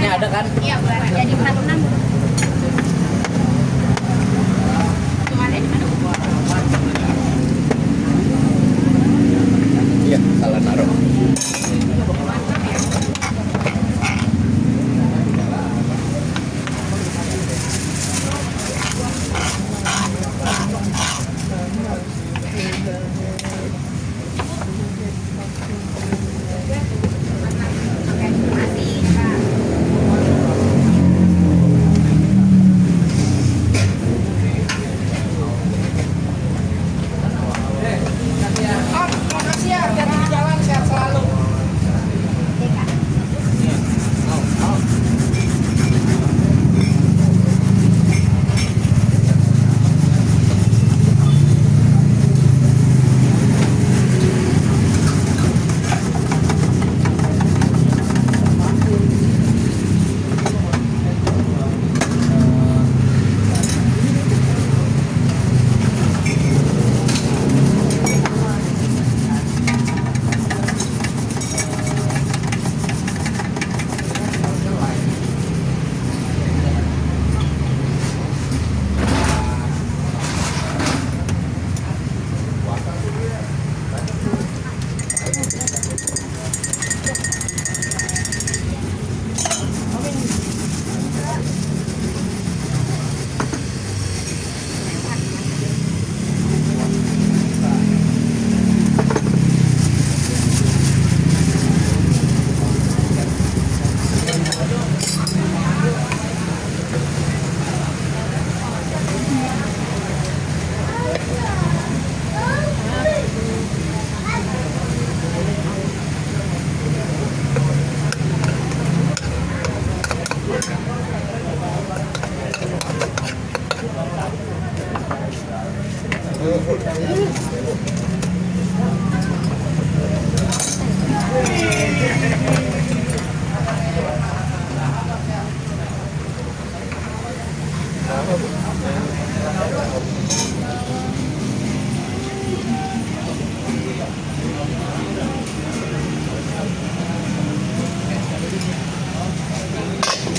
bulannya ada kan? Iya, bulan jadi 46. Kemarin di mana? Iya, salah naruh.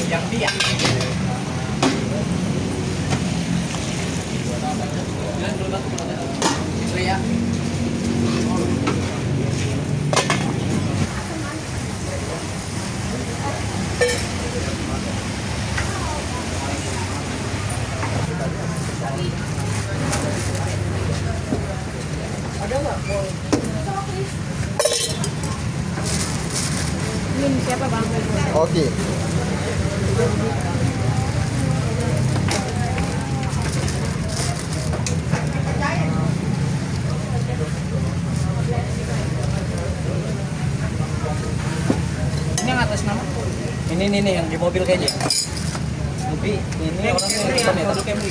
Yang dia. Ya. Ada nggak? Ini siapa bang? Oke. Ini yang atas nama? Ini nih yang di mobil kayaknya. Tapi ini orangnya depan ya, tadi Camry.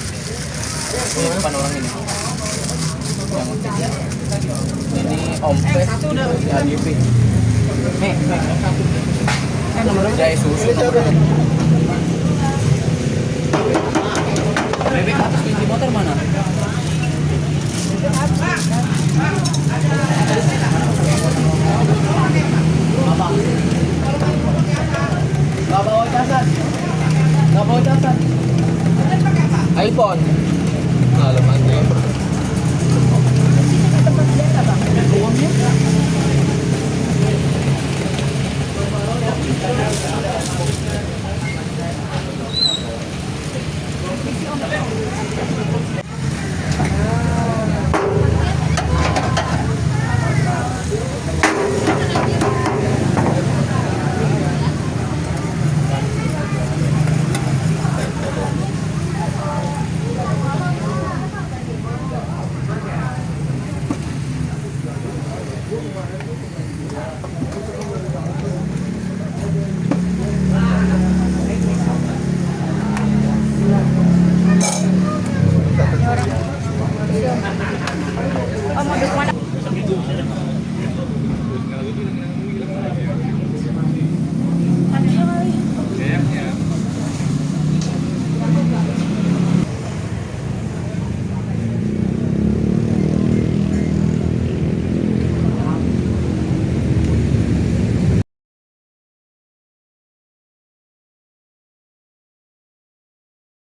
Ini depan orang ini. Yang ketiga. Ini Om Pes, ini AGP. Nih, kan nomornya Jaya Susu. Bebek atas kunci motor mana?